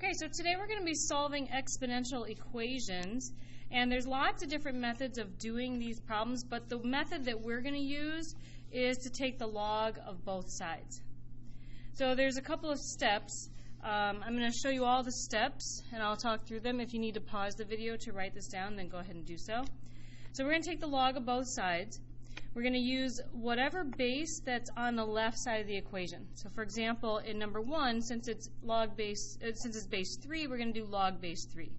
Okay, so today we're going to be solving exponential equations, and there's lots of different methods of doing these problems, but the method that we're going to use is to take the log of both sides. So there's a couple of steps. I'm going to show you all the steps, and I'll talk through them. If you need to pause the video to write this down, then go ahead and do so. So we're going to take the log of both sides. We're going to use whatever base that's on the left side of the equation. So for example, in number 1, since it's base 3, we're going to do log base 3.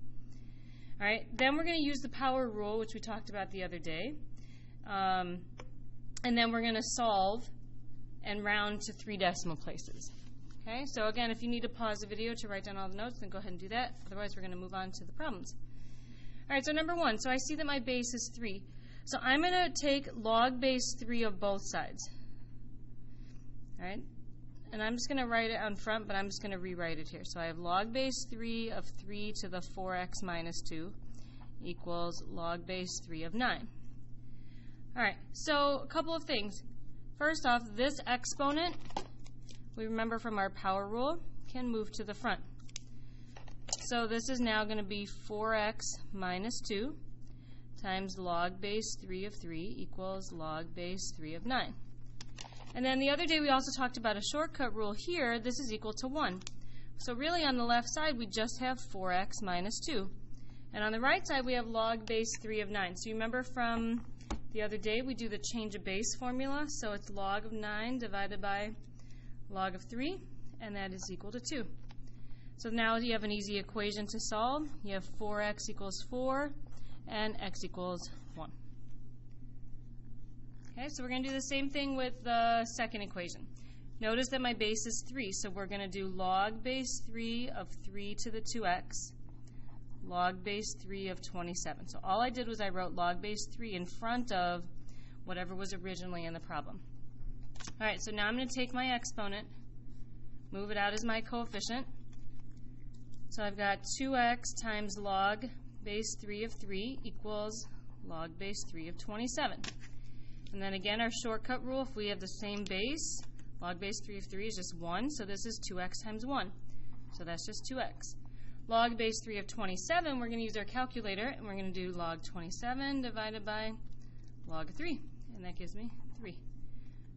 All right, then we're going to use the power rule, which we talked about the other day. And then we're going to solve and round to 3 decimal places. Okay, so again, if you need to pause the video to write down all the notes, then go ahead and do that. Otherwise, we're going to move on to the problems. All right, so number 1, so I see that my base is 3. So I'm going to take log base 3 of both sides. All right, and I'm just going to write it on front, but I'm just going to rewrite it here. So I have log base 3 of 3 to the 4x minus 2 equals log base 3 of 9. All right, so a couple of things. First off, this exponent, we remember from our power rule, can move to the front. So this is now going to be 4x minus 2 times log base 3 of 3 equals log base 3 of 9. And then the other day we also talked about a shortcut rule here. This is equal to 1. So really on the left side we just have 4x minus 2. And on the right side we have log base 3 of 9. So you remember from the other day we do the change of base formula. So it's log of 9 divided by log of 3, and that is equal to 2. So now you have an easy equation to solve. You have 4x equals 4 and x equals 1. Okay, so we're going to do the same thing with the second equation. Notice that my base is 3, so we're going to do log base 3 of 3 to the 2x, log base 3 of 27. So all I did was I wrote log base 3 in front of whatever was originally in the problem. All right, so now I'm going to take my exponent, move it out as my coefficient. So I've got 2x times log base 3 of 3 equals log base 3 of 27. And then again, our shortcut rule, if we have the same base, log base 3 of 3 is just 1, so this is 2x times 1. So that's just 2x. Log base 3 of 27, we're going to use our calculator, and we're going to do log 27 divided by log of 3, and that gives me 3.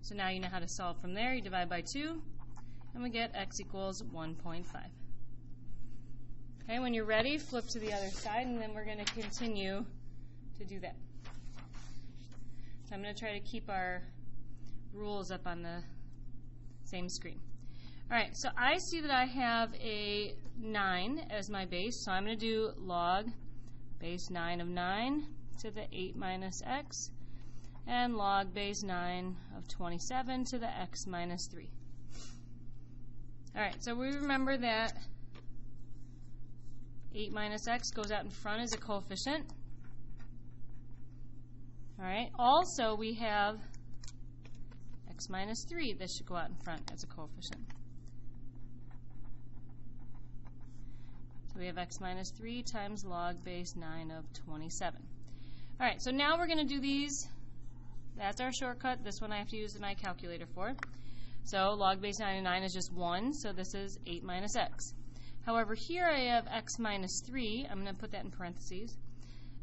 So now you know how to solve from there. You divide by 2, and we get x equals 1.5. Okay, when you're ready, flip to the other side, and then we're going to continue to do that. So I'm going to try to keep our rules up on the same screen. All right, so I see that I have a 9 as my base, so I'm going to do log base 9 of 9 to the 8 minus x, and log base 9 of 27 to the x minus 3. All right, so we remember that 8 minus x goes out in front as a coefficient. All right, also we have x minus 3 that should go out in front as a coefficient. So we have x minus 3 times log base 9 of 27. All right, so now we're going to do these. That's our shortcut. This one I have to use my calculator for. So log base 9 of 9 is just 1, so this is 8 minus x. However, here I have x minus 3. I'm going to put that in parentheses.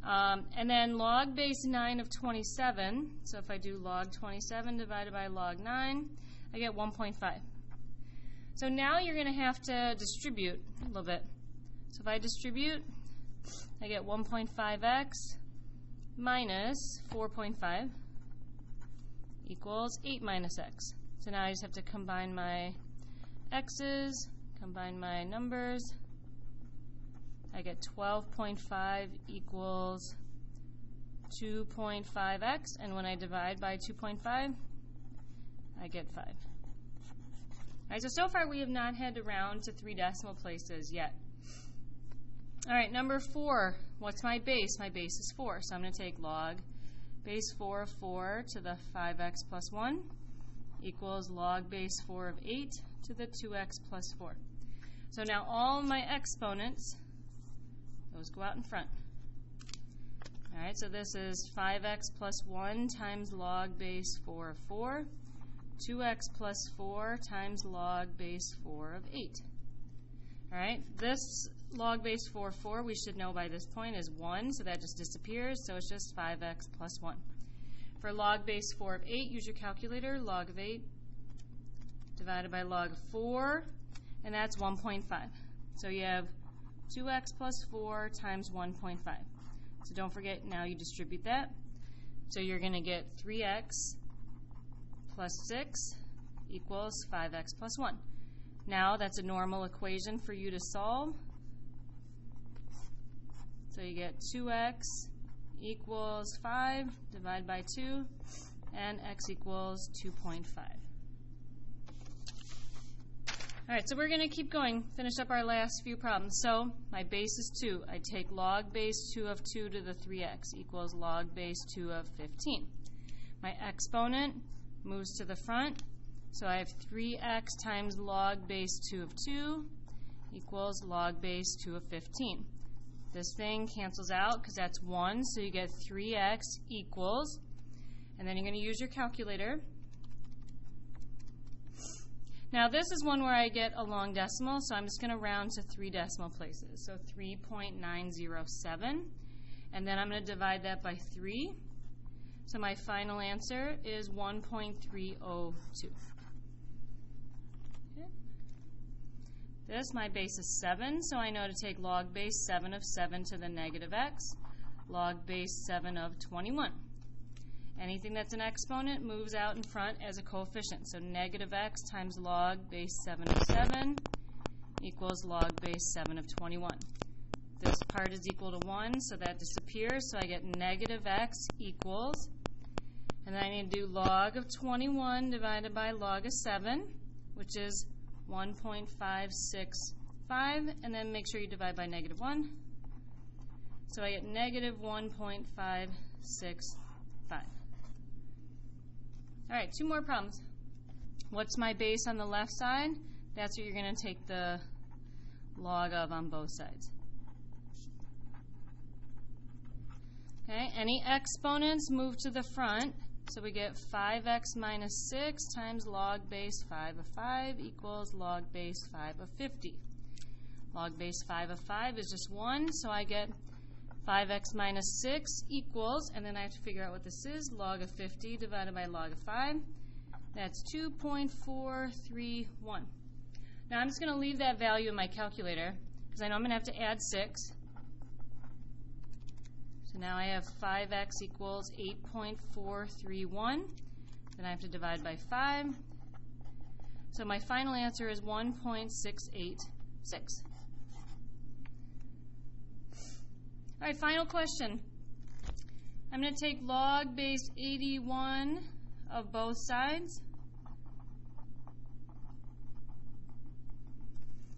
And then log base 9 of 27. So if I do log 27 divided by log 9, I get 1.5. So now you're going to have to distribute a little bit. So if I distribute, I get 1.5x minus 4.5 equals 8 minus x. So now I just have to combine my x's, combine my numbers. I get 12.5 equals 2.5x, and when I divide by 2.5, I get 5. All right, so far we have not had to round to 3 decimal places yet. All right, number 4, what's my base? My base is 4, so I'm going to take log base 4 of 4 to the 5x plus 1 equals log base 4 of 8 to the 2x plus 4. So now all my exponents, those go out in front. All right, so this is 5x plus 1 times log base 4 of 4 2x plus 4 times log base 4 of 8. All right, this log base 4 we should know by this point is 1, so that just disappears, so it's just 5x plus 1. For log base 4 of 8, use your calculator, log of 8 divided by log of 4, and that's 1.5. So you have 2x plus 4 times 1.5. So don't forget, now you distribute that. So you're going to get 3x plus 6 equals 5x plus 1. Now that's a normal equation for you to solve. So you get 2x equals 5 divided by 2, and x equals 2.5. All right, so we're going to keep going, finish up our last few problems. So my base is 2. I take log base 2 of 2 to the 3x equals log base 2 of 15. My exponent moves to the front, so I have 3x times log base 2 of 2 equals log base 2 of 15. This thing cancels out because that's 1, so you get 3x equals, and then you're going to use your calculator. Now this is one where I get a long decimal, so I'm just going to round to 3 decimal places. So 3.907, and then I'm going to divide that by 3. So my final answer is 1.302. Okay. This, my base is 7, so I know to take log base 7 of 7 to the negative x, log base 7 of 21. Anything that's an exponent moves out in front as a coefficient. So negative x times log base 7 of 7 equals log base 7 of 21. This part is equal to 1, so that disappears. So I get negative x equals, and then I need to do log of 21 divided by log of 7, which is 1.565, and then make sure you divide by negative 1. So I get negative 1.565. All right, 2 more problems. What's my base on the left side? That's what you're going to take the log of on both sides. Okay, any exponents move to the front, so we get 5x minus 6 times log base 5 of 5 equals log base 5 of 50. Log base 5 of 5 is just 1, so I get 5x minus 6 equals, and then I have to figure out what this is, log of 50 divided by log of 5. That's 2.431. Now I'm just going to leave that value in my calculator because I know I'm going to have to add 6. So now I have 5x equals 8.431. Then I have to divide by 5. So my final answer is 1.686. All right, final question. I'm going to take log base 81 of both sides.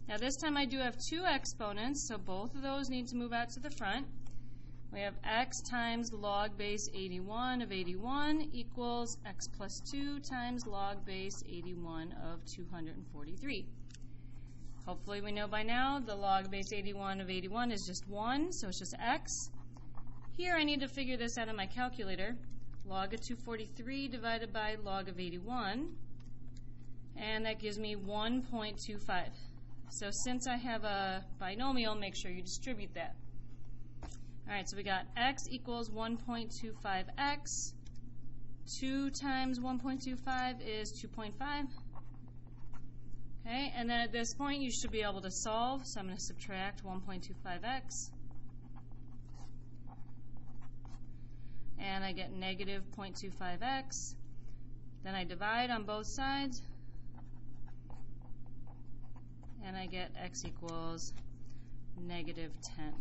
Now this time I do have 2 exponents, so both of those need to move out to the front. We have x times log base 81 of 81 equals x plus 2 times log base 81 of 243. Hopefully we know by now the log base 81 of 81 is just 1, so it's just x. Here I need to figure this out on my calculator. Log of 243 divided by log of 81, and that gives me 1.25. So since I have a binomial, make sure you distribute that. All right, so we got x equals 1.25x. 2 times 1.25 is 2.5. Okay, and then at this point you should be able to solve, so I'm going to subtract 1.25x. And I get negative 0.25x. Then I divide on both sides, and I get x equals negative 10.